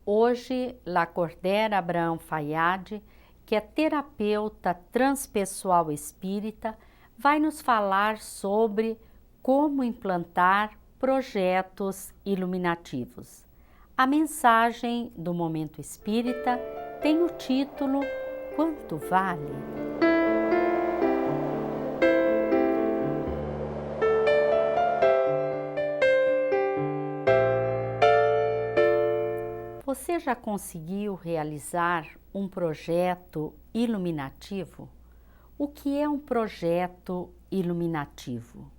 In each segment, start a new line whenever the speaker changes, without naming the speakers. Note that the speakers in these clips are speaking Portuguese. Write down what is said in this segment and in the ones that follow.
Hoje, Lacordaire Abraham Fayad, que é terapeuta transpessoal espírita, vai nos falar sobre como implantar projetos iluminativos. A mensagem do Momento Espírita tem o título Quanto Vale? Você já conseguiu realizar um projeto iluminativo? O que é um projeto iluminativo?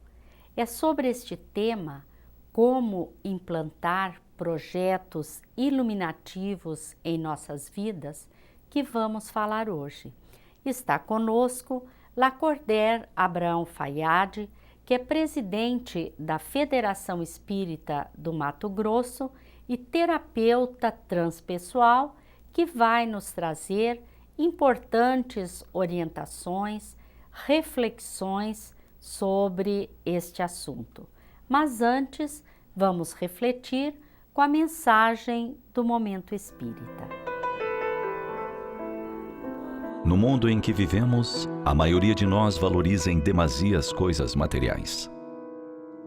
É sobre este tema, como implantar projetos iluminativos em nossas vidas, que vamos falar hoje. Está conosco Lacordaire Abraham Fayad, que é presidente da Federação Espírita do Mato Grosso e terapeuta transpessoal, que vai nos trazer importantes orientações, reflexões sobre este assunto. Mas antes, vamos refletir com a mensagem do Momento Espírita.
No mundo em que vivemos, a maioria de nós valoriza em demasia as coisas materiais.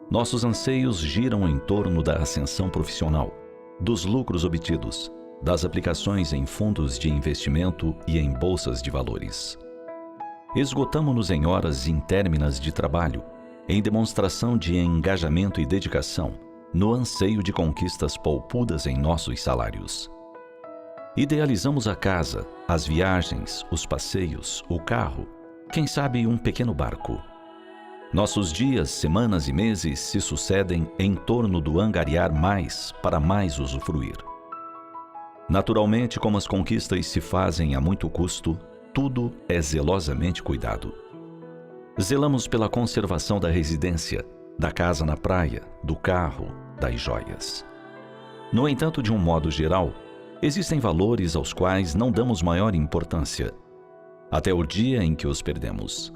Nossos anseios giram em torno da ascensão profissional, dos lucros obtidos, das aplicações em fundos de investimento e em bolsas de valores. Esgotamo-nos em horas intérminas de trabalho, em demonstração de engajamento e dedicação, no anseio de conquistas poupudas em nossos salários. Idealizamos a casa, as viagens, os passeios, o carro, quem sabe um pequeno barco. Nossos dias, semanas e meses se sucedem em torno do angariar mais para mais usufruir. Naturalmente, como as conquistas se fazem a muito custo, tudo é zelosamente cuidado. Zelamos pela conservação da residência, da casa na praia, do carro, das joias. No entanto, de um modo geral, existem valores aos quais não damos maior importância, até o dia em que os perdemos.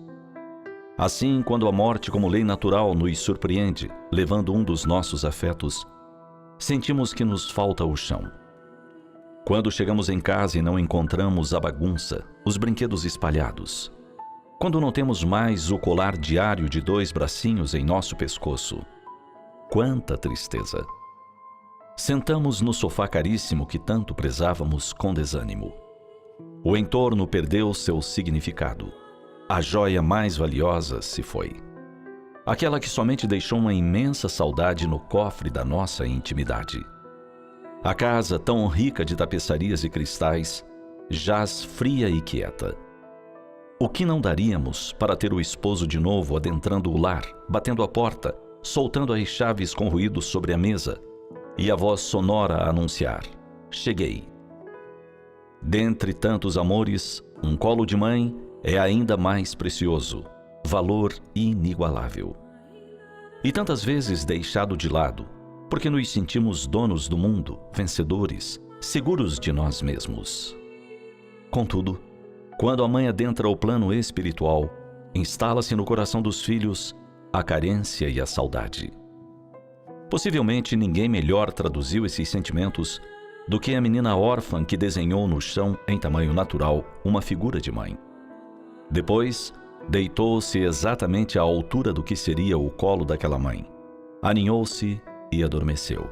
Assim, quando a morte como lei natural nos surpreende, levando um dos nossos afetos, sentimos que nos falta o chão. Quando chegamos em casa e não encontramos a bagunça, os brinquedos espalhados. Quando não temos mais o colar diário de 2 bracinhos em nosso pescoço. Quanta tristeza! Sentamos no sofá caríssimo que tanto prezávamos com desânimo. O entorno perdeu seu significado. A joia mais valiosa se foi. Aquela que somente deixou uma imensa saudade no cofre da nossa intimidade. A casa, tão rica de tapeçarias e cristais, jaz fria e quieta. O que não daríamos para ter o esposo de novo adentrando o lar, batendo a porta, soltando as chaves com ruído sobre a mesa, e a voz sonora a anunciar: cheguei. Dentre tantos amores, um colo de mãe é ainda mais precioso, valor inigualável. E tantas vezes deixado de lado, porque nos sentimos donos do mundo, vencedores, seguros de nós mesmos. Contudo, quando a mãe adentra o plano espiritual, instala-se no coração dos filhos a carência e a saudade. Possivelmente ninguém melhor traduziu esses sentimentos do que a menina órfã que desenhou no chão, em tamanho natural, uma figura de mãe. Depois, deitou-se exatamente à altura do que seria o colo daquela mãe. Aninhou-se e adormeceu.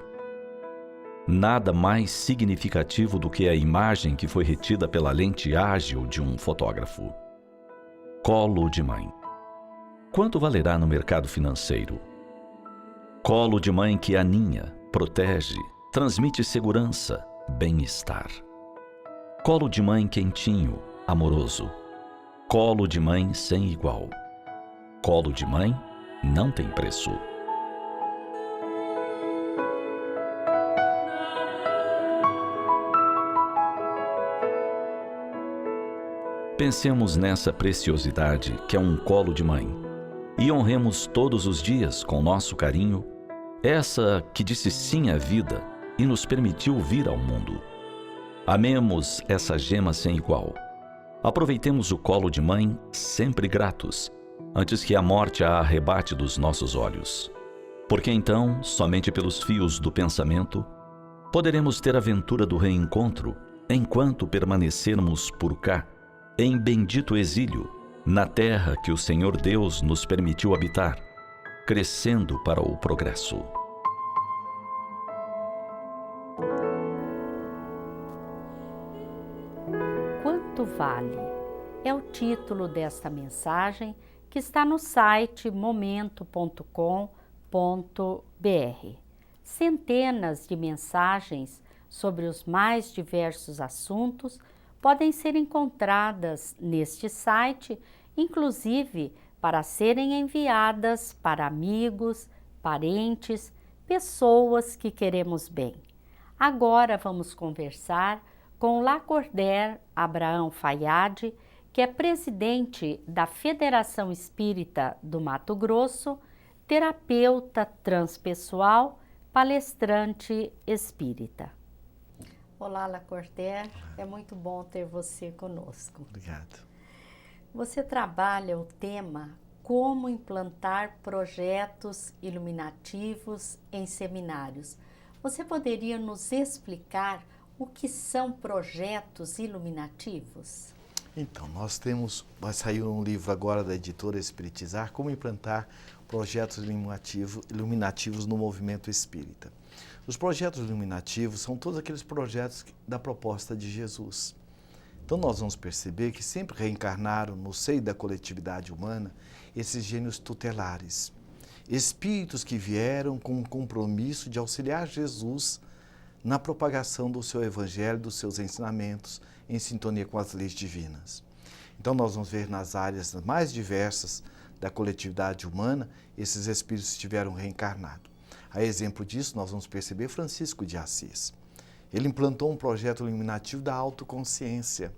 Nada mais significativo do que a imagem que foi retida pela lente ágil de um fotógrafo. Colo de mãe. Quanto valerá no mercado financeiro? Colo de mãe que aninha, protege, transmite segurança, bem-estar. Colo de mãe quentinho, amoroso. Colo de mãe sem igual. Colo de mãe não tem preço. Pensemos nessa preciosidade que é um colo de mãe e honremos todos os dias com nosso carinho essa que disse sim à vida e nos permitiu vir ao mundo. Amemos essa gema sem igual. Aproveitemos o colo de mãe sempre gratos, antes que a morte a arrebate dos nossos olhos. Porque então, somente pelos fios do pensamento, Poderemos ter a aventura do reencontro enquanto permanecermos por cá, em bendito exílio, na terra que o Senhor Deus nos permitiu habitar, crescendo para o progresso.
Quanto vale? É o título desta mensagem que está no site momento.com.br. Centenas de mensagens sobre os mais diversos assuntos podem ser encontradas neste site, inclusive para serem enviadas para amigos, parentes, pessoas que queremos bem. Agora vamos conversar com Lacordaire Abraão Fayad, que é presidente da Federação Espírita do Mato Grosso, terapeuta transpessoal, palestrante espírita. Olá, Lacordaire, é muito bom ter você conosco.
Obrigado.
Você trabalha o tema como implantar projetos iluminativos em seminários. Você poderia nos explicar o que são projetos iluminativos?
Então, vai sair um livro agora da editora Espiritizar, como implantar projetos iluminativos no movimento espírita. Os projetos iluminativos são todos aqueles projetos da proposta de Jesus. Então nós vamos perceber que sempre reencarnaram no seio da coletividade humana esses gênios tutelares, espíritos que vieram com o compromisso de auxiliar Jesus na propagação do seu evangelho, dos seus ensinamentos, em sintonia com as leis divinas. Então nós vamos ver nas áreas mais diversas da coletividade humana, esses espíritos estiveram reencarnados. A exemplo disso, nós vamos perceber Francisco de Assis. Ele implantou um projeto iluminativo da autoconsciência.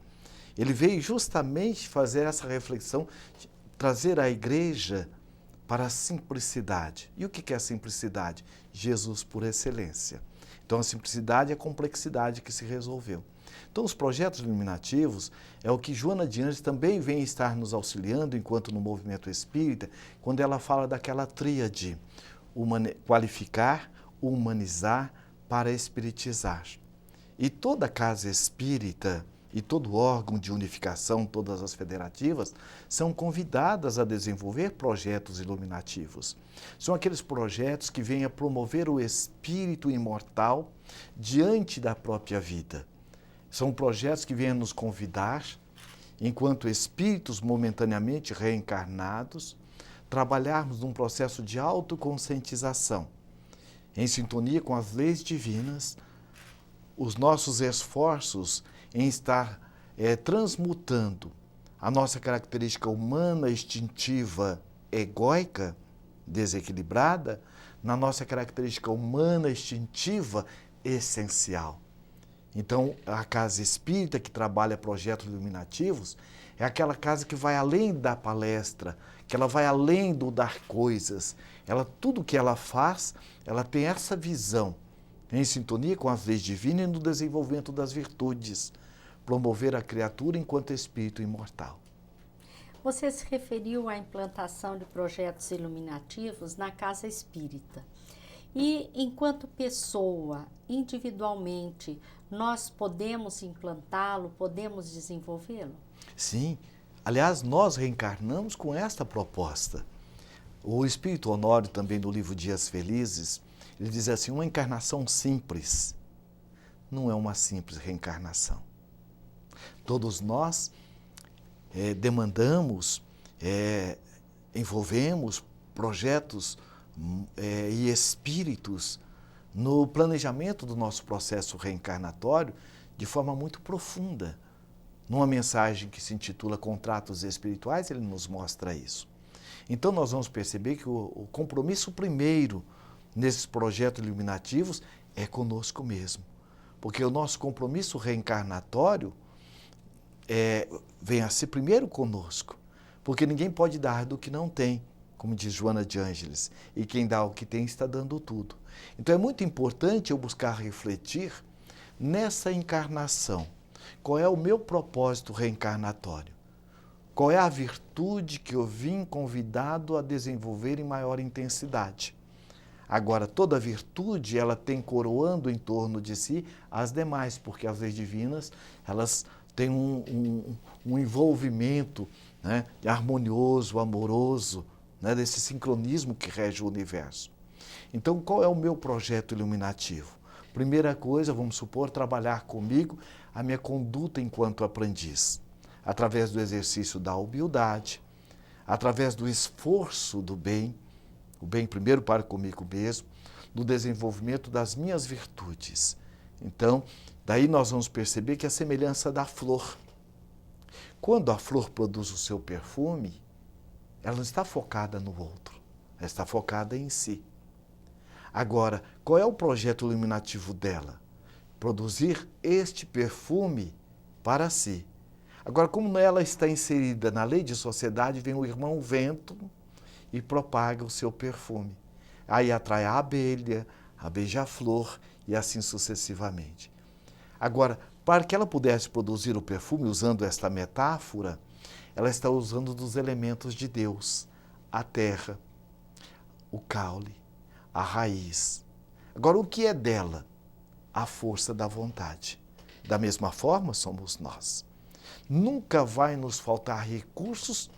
Ele veio justamente fazer essa reflexão, trazer a igreja para a simplicidade. E o que é a simplicidade? Jesus por excelência. Então a simplicidade é a complexidade que se resolveu. Então os projetos iluminativos é o que Joana de Ângeles também vem estar nos auxiliando enquanto no movimento espírita, quando ela fala daquela tríade, qualificar, humanizar para espiritizar. E toda casa espírita e todo órgão de unificação, todas as federativas, são convidadas a desenvolver projetos iluminativos. São aqueles projetos que vêm a promover o espírito imortal diante da própria vida. São projetos que vêm a nos convidar, enquanto espíritos momentaneamente reencarnados, trabalharmos num processo de autoconscientização, em sintonia com as leis divinas, os nossos esforços em estar transmutando a nossa característica humana, instintiva, egóica, desequilibrada, na nossa característica humana, instintiva, essencial. Então, a casa espírita que trabalha projetos iluminativos é aquela casa que vai além da palestra, que ela vai além do dar coisas. Tudo que ela faz, ela tem essa visão, em sintonia com as leis divinas e no desenvolvimento das virtudes, promover a criatura enquanto espírito imortal.
Você se referiu à implantação de projetos iluminativos na casa espírita. E enquanto pessoa, individualmente, nós podemos implantá-lo, podemos desenvolvê-lo?
Sim. Aliás, nós reencarnamos com esta proposta. O Espírito Honório, também no livro Dias Felizes, ele diz assim, uma encarnação simples não é uma simples reencarnação. Todos nós demandamos, envolvemos projetos e espíritos no planejamento do nosso processo reencarnatório de forma muito profunda. Numa mensagem que se intitula Contratos Espirituais, ele nos mostra isso. Então nós vamos perceber que o compromisso primeiro nesses projetos iluminativos é conosco mesmo. Porque o nosso compromisso reencarnatório vem a ser primeiro conosco. Porque ninguém pode dar do que não tem, como diz Joana de Ângeles. E quem dá o que tem está dando tudo. Então é muito importante eu buscar refletir nessa encarnação. Qual é o meu propósito reencarnatório? Qual é a virtude que eu vim convidado a desenvolver em maior intensidade? Agora, toda virtude, ela tem coroando em torno de si as demais, porque as leis divinas, elas têm um envolvimento, né, harmonioso, amoroso, né, desse sincronismo que rege o universo. Então, qual é o meu projeto iluminativo? Primeira coisa, vamos supor, trabalhar comigo a minha conduta enquanto aprendiz, através do exercício da humildade, através do esforço do bem, o bem primeiro para comigo mesmo, no desenvolvimento das minhas virtudes. Então, daí nós vamos perceber que a semelhança da flor. Quando a flor produz o seu perfume, ela não está focada no outro, ela está focada em si. Agora, qual é o projeto iluminativo dela? Produzir este perfume para si. Agora, como ela está inserida na lei de sociedade, vem o irmão vento e propaga o seu perfume. Aí atrai a abelha, a beija-flor e assim sucessivamente. Agora, para que ela pudesse produzir o perfume, usando esta metáfora, ela está usando dos elementos de Deus, a terra, o caule, a raiz. Agora, o que é dela? A força da vontade. Da mesma forma, somos nós. Nunca vai nos faltar recursos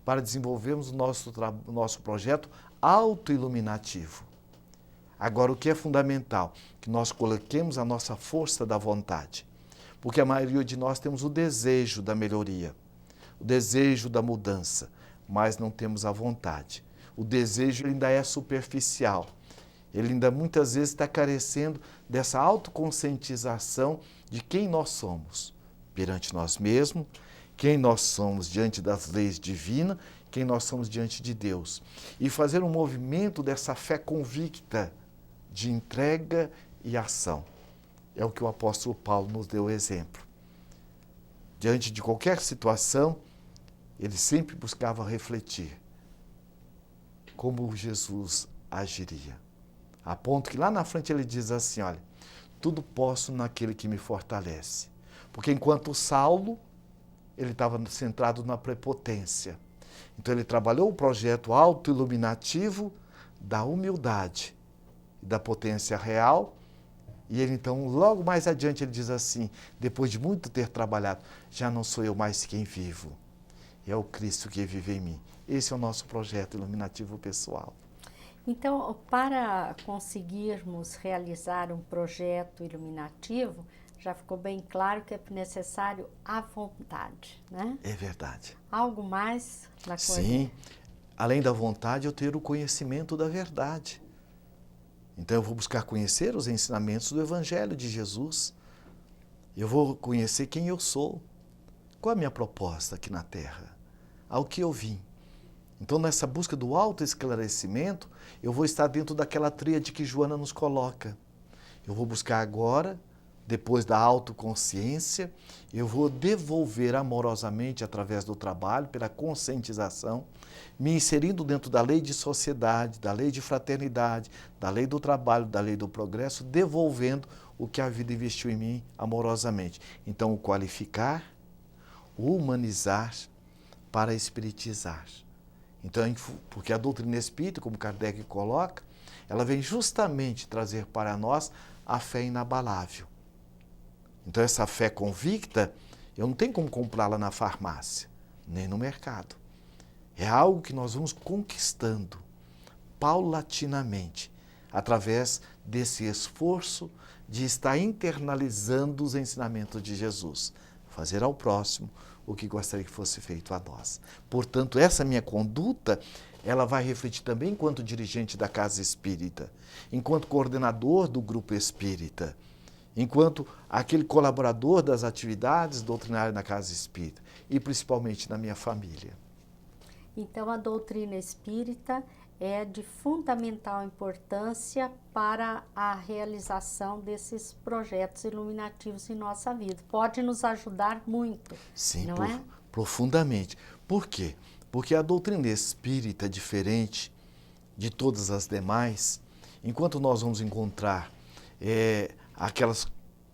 para desenvolvermos o nosso projeto autoiluminativo. Agora, o que é fundamental? Que nós coloquemos a nossa força da vontade. Porque a maioria de nós temos o desejo da melhoria, o desejo da mudança, mas não temos a vontade. O desejo ainda é superficial. Ele ainda muitas vezes está carecendo dessa autoconscientização de quem nós somos perante nós mesmos, quem nós somos diante das leis divinas, quem nós somos diante de Deus. E fazer um movimento dessa fé convicta de entrega e ação. É o que o apóstolo Paulo nos deu exemplo. Diante de qualquer situação, ele sempre buscava refletir como Jesus agiria. A ponto que lá na frente ele diz assim, olha, tudo posso naquele que me fortalece. Porque enquanto Saulo, ele estava centrado na prepotência. Então ele trabalhou o projeto autoiluminativo da humildade e da potência real. E ele então, logo mais adiante, ele diz assim, depois de muito ter trabalhado, já não sou eu mais quem vivo, é o Cristo que vive em mim. Esse é o nosso projeto iluminativo pessoal.
Então, para conseguirmos realizar um projeto iluminativo, já ficou bem claro que é necessário a vontade, né?
É verdade.
Algo mais na coisa?
Sim, além da vontade, eu ter o conhecimento da verdade. Então eu vou buscar conhecer os ensinamentos do Evangelho de Jesus. Eu vou conhecer quem eu sou. Qual é a minha proposta aqui na Terra? Ao que eu vim. Então nessa busca do autoesclarecimento, eu vou estar dentro daquela tríade que Joana nos coloca. Eu vou buscar agora, depois da autoconsciência, eu vou devolver amorosamente através do trabalho, pela conscientização, me inserindo dentro da lei de sociedade, da lei de fraternidade, da lei do trabalho, da lei do progresso, devolvendo o que a vida investiu em mim amorosamente. Então, o qualificar, o humanizar para espiritizar. Então, porque a doutrina espírita, como Kardec coloca, ela vem justamente trazer para nós a fé inabalável. Então, essa fé convicta, eu não tenho como comprá-la na farmácia, nem no mercado. É algo que nós vamos conquistando paulatinamente, através desse esforço de estar internalizando os ensinamentos de Jesus. Fazer ao próximo o que gostaria que fosse feito a nós. Portanto, essa minha conduta, ela vai refletir também enquanto dirigente da Casa Espírita, enquanto coordenador do Grupo Espírita, enquanto aquele colaborador das atividades doutrinárias na Casa Espírita e principalmente na minha família.
Então, a doutrina espírita é de fundamental importância para a realização desses projetos iluminativos em nossa vida. Pode nos ajudar muito,
sim,
não é?
Profundamente. Por quê? Porque a doutrina espírita, diferente de todas as demais, enquanto nós vamos encontrar aquelas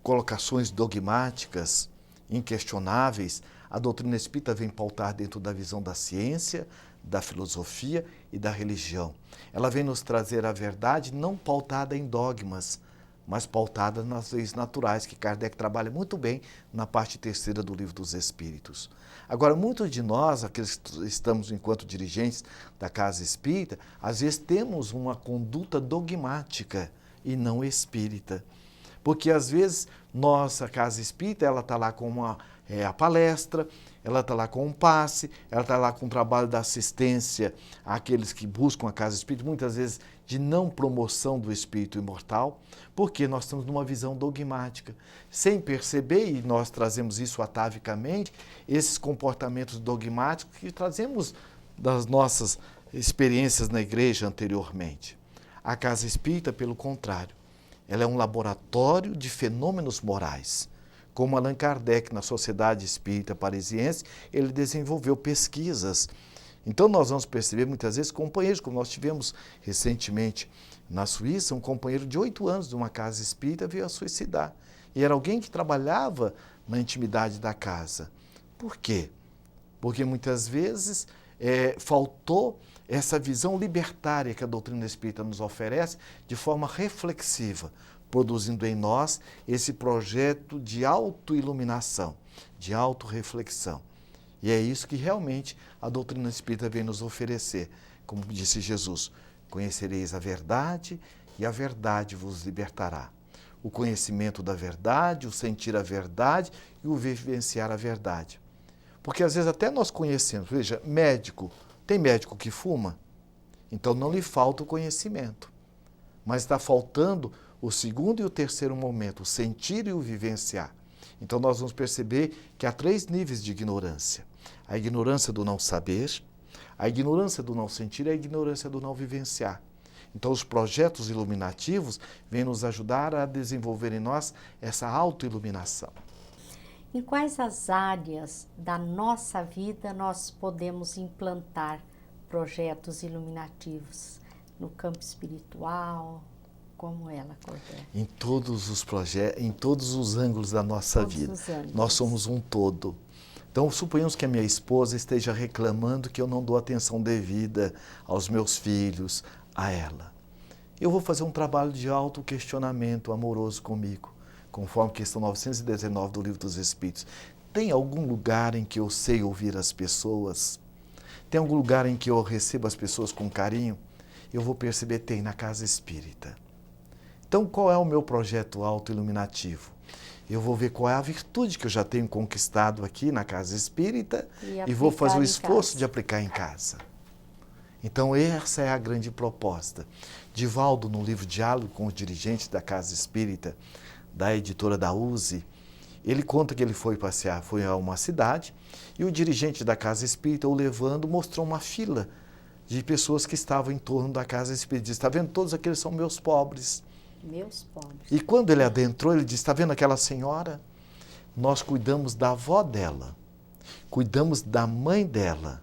colocações dogmáticas, inquestionáveis, a doutrina espírita vem pautar dentro da visão da ciência, da filosofia e da religião. Ela vem nos trazer a verdade não pautada em dogmas, mas pautada nas leis naturais, que Kardec trabalha muito bem na parte terceira do Livro dos Espíritos. Agora, muitos de nós, aqueles que estamos enquanto dirigentes da Casa Espírita, às vezes temos uma conduta dogmática e não espírita. Porque às vezes nossa Casa Espírita, ela está lá com a palestra, ela está lá com um passe, ela está lá com o trabalho da assistência àqueles que buscam a Casa Espírita, muitas vezes de não promoção do espírito imortal, porque nós estamos numa visão dogmática. Sem perceber, e nós trazemos isso atavicamente, esses comportamentos dogmáticos que trazemos das nossas experiências na igreja anteriormente. A Casa Espírita, pelo contrário, ela é um laboratório de fenômenos morais. Como Allan Kardec, na Sociedade Espírita Parisiense, ele desenvolveu pesquisas. Então nós vamos perceber muitas vezes companheiros, como nós tivemos recentemente na Suíça, um companheiro de 8 anos de uma casa espírita veio a suicidar. E era alguém que trabalhava na intimidade da casa. Por quê? Porque muitas vezes faltou essa visão libertária que a doutrina espírita nos oferece de forma reflexiva, produzindo em nós esse projeto de autoiluminação, de autorreflexão. E é isso que realmente a doutrina espírita vem nos oferecer. Como disse Jesus, conhecereis a verdade e a verdade vos libertará. O conhecimento da verdade, o sentir a verdade e o vivenciar a verdade. Porque às vezes até nós conhecemos, veja, médico, tem médico que fuma? Então não lhe falta o conhecimento, mas está faltando o segundo e o terceiro momento, o sentir e o vivenciar. Então nós vamos perceber que há 3 níveis de ignorância. A ignorância do não saber, a ignorância do não sentir e a ignorância do não vivenciar. Então os projetos iluminativos vêm nos ajudar a desenvolver em nós essa autoiluminação.
Em quais as áreas da nossa vida nós podemos implantar projetos iluminativos? No campo espiritual, como ela, Cordel?
Em todos os projetos, em todos os ângulos da nossa vida. Nós somos um todo. Então, suponhamos que a minha esposa esteja reclamando que eu não dou atenção devida aos meus filhos, a ela. Eu vou fazer um trabalho de autoquestionamento amoroso comigo, conforme questão 919 do Livro dos Espíritos. Tem algum lugar em que eu sei ouvir as pessoas? Tem algum lugar em que eu recebo as pessoas com carinho? Eu vou perceber, tem na Casa Espírita. Então, qual é o meu projeto autoiluminativo? Eu vou ver qual é a virtude que eu já tenho conquistado aqui na Casa Espírita e vou fazer o esforço de aplicar em casa. Então, essa é a grande proposta. Divaldo, no livro Diálogo com os Dirigentes da Casa Espírita, da editora da USE, ele conta que ele foi passear, foi a uma cidade, e o dirigente da Casa Espírita, o levando, mostrou uma fila de pessoas que estavam em torno da Casa Espírita. Disse, está vendo, todos aqueles são meus pobres.
Meus pobres.
E quando ele adentrou, ele disse, está vendo aquela senhora? Nós cuidamos da avó dela, cuidamos da mãe dela,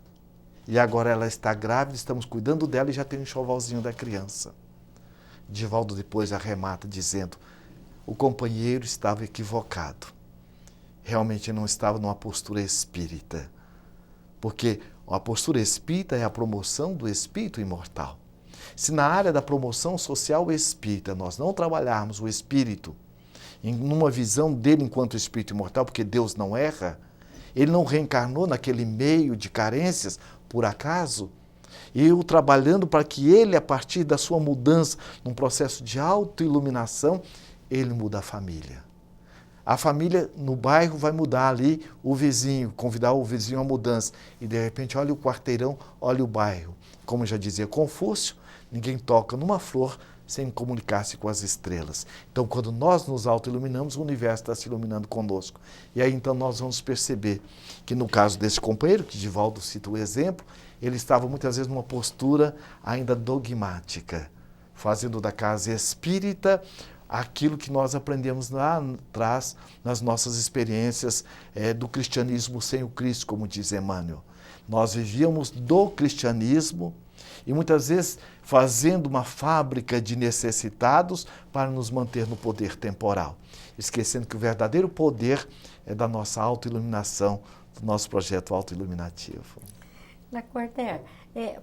e agora ela está grávida, estamos cuidando dela e já tem um enxovalzinho da criança. Divaldo depois arremata dizendo, o companheiro estava equivocado. Realmente não estava numa postura espírita, porque a postura espírita é a promoção do espírito imortal. Se na área da promoção social espírita nós não trabalharmos o espírito em uma visão dele enquanto espírito imortal, porque Deus não erra, ele não reencarnou naquele meio de carências por acaso, e eu trabalhando para que ele, a partir da sua mudança, num processo de autoiluminação, ele muda a família. A família no bairro vai mudar ali o vizinho, convidar o vizinho à mudança. E de repente, olha o quarteirão, olha o bairro. Como já dizia Confúcio, ninguém toca numa flor sem comunicar-se com as estrelas. Então, quando nós nos autoiluminamos, o universo está se iluminando conosco. E aí, então, nós vamos perceber que no caso desse companheiro, que Divaldo cita o exemplo, ele estava muitas vezes numa postura ainda dogmática, fazendo da casa espírita aquilo que nós aprendemos lá atrás nas nossas experiências do cristianismo sem o Cristo, como diz Emmanuel. Nós vivíamos do cristianismo e muitas vezes fazendo uma fábrica de necessitados para nos manter no poder temporal, esquecendo que o verdadeiro poder é da nossa autoiluminação, do nosso projeto autoiluminativo.
Lacordaire,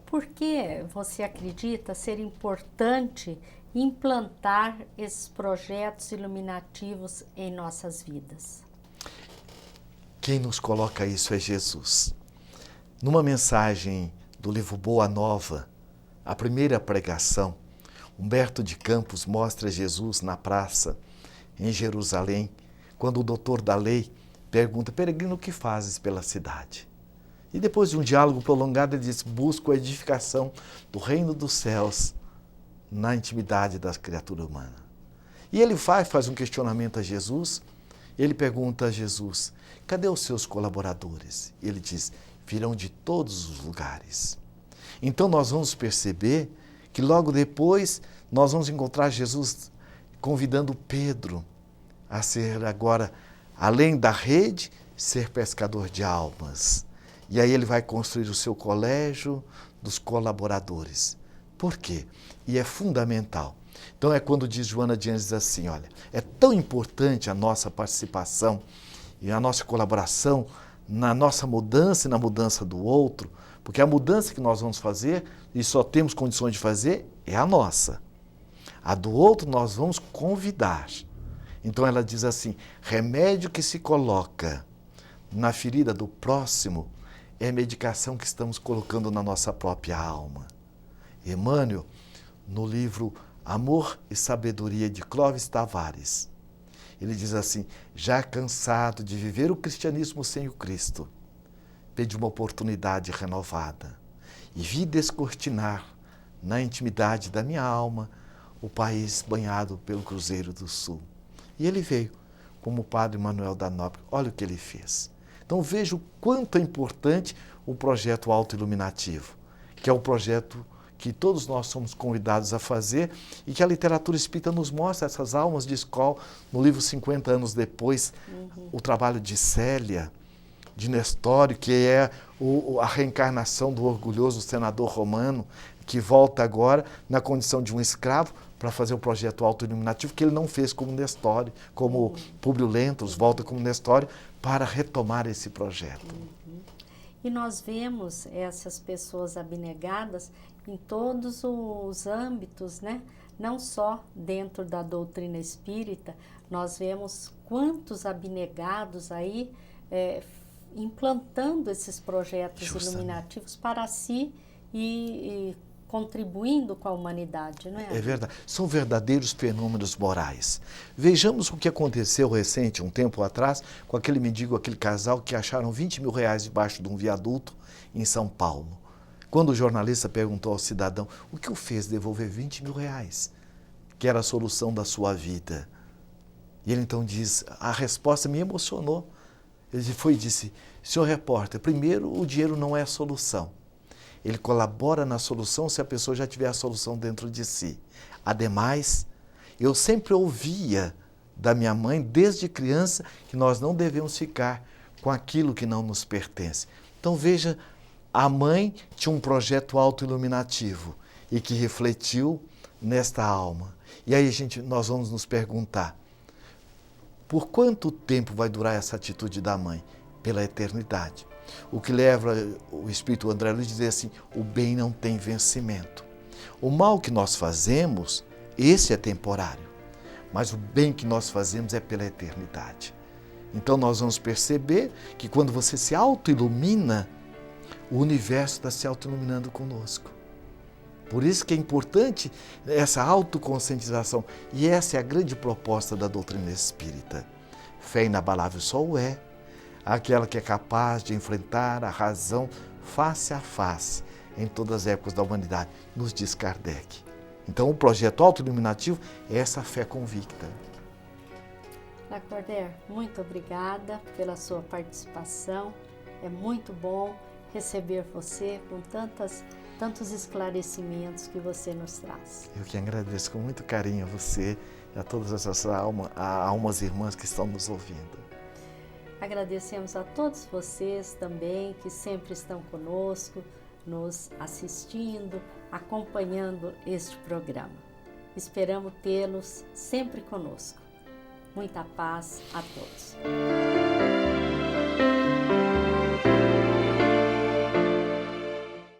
por que você acredita ser importante implantar esses projetos iluminativos em nossas vidas?
Quem nos coloca isso é Jesus. Numa mensagem do livro Boa Nova, a primeira pregação, Humberto de Campos mostra Jesus na praça, em Jerusalém, quando o doutor da lei pergunta: peregrino, o que fazes pela cidade? E depois de um diálogo prolongado, ele diz: busco a edificação do reino dos céus na intimidade da criatura humana. E ele faz um questionamento a Jesus. Ele pergunta a Jesus: cadê os seus colaboradores? E ele diz: virão de todos os lugares. Então nós vamos perceber que logo depois nós vamos encontrar Jesus convidando Pedro a ser agora, além da rede, ser pescador de almas. E aí ele vai construir o seu colégio dos colaboradores. Por quê? E é fundamental. Então é quando diz Joana de Ângeles assim, olha, é tão importante a nossa participação e a nossa colaboração na nossa mudança e na mudança do outro, porque a mudança que nós vamos fazer, e só temos condições de fazer, é a nossa. A do outro nós vamos convidar. Então ela diz assim, remédio que se coloca na ferida do próximo é a medicação que estamos colocando na nossa própria alma. Emmanuel, no livro Amor e Sabedoria de Clóvis Tavares, ele diz assim, já cansado de viver o cristianismo sem o Cristo, pedi uma oportunidade renovada e vi descortinar na intimidade da minha alma o país banhado pelo Cruzeiro do Sul. E ele veio como o padre Manuel da Nóbrega. Olha o que ele fez. Então veja o quanto é importante o projeto autoiluminativo, que é um projeto que todos nós somos convidados a fazer e que a literatura espírita nos mostra essas almas de escola. No livro 50 anos depois, o trabalho de Célia, de Nestório, que é a reencarnação do orgulhoso senador romano, que volta agora na condição de um escravo para fazer o projeto autoiluminativo, que ele não fez como Nestório, como Públio Lentulus, volta como Nestório, para retomar esse projeto.
E nós vemos essas pessoas abnegadas em todos os âmbitos, né? Não só dentro da doutrina espírita, nós vemos quantos abnegados aí implantando esses projetos iluminativos para si e contribuindo com a humanidade, não é?
É verdade. São verdadeiros fenômenos morais. Vejamos o que aconteceu recente, um tempo atrás, com aquele mendigo, aquele casal que acharam 20 mil reais debaixo de um viaduto em São Paulo. Quando o jornalista perguntou ao cidadão o que o fez devolver 20 mil reais, que era a solução da sua vida. E ele então diz, a resposta me emocionou. Ele disse, senhor repórter, primeiro o dinheiro não é a solução. Ele colabora na solução se a pessoa já tiver a solução dentro de si. Ademais, eu sempre ouvia da minha mãe, desde criança, que nós não devemos ficar com aquilo que não nos pertence. Então veja, a mãe tinha um projeto autoiluminativo e que refletiu nesta alma. E aí nós vamos nos perguntar, por quanto tempo vai durar essa atitude da mãe? Pela eternidade. O que leva o Espírito André Luiz a dizer assim, o bem não tem vencimento. O mal que nós fazemos, esse é temporário, mas o bem que nós fazemos é pela eternidade. Então nós vamos perceber que quando você se autoilumina, o universo está se autoiluminando conosco. Por isso que é importante essa autoconscientização. E essa é a grande proposta da doutrina espírita. Fé inabalável só o é. Aquela que é capaz de enfrentar a razão face a face em todas as épocas da humanidade, nos diz Kardec. Então o projeto autoiluminativo é essa fé convicta.
Lacordaire, muito obrigada pela sua participação. É muito bom receber você com tantos esclarecimentos que você nos traz.
Eu que agradeço com muito carinho a você e a todas essas almas irmãs que estão nos ouvindo.
Agradecemos a todos vocês também que sempre estão conosco, nos assistindo, acompanhando este programa. Esperamos tê-los sempre conosco. Muita paz a todos.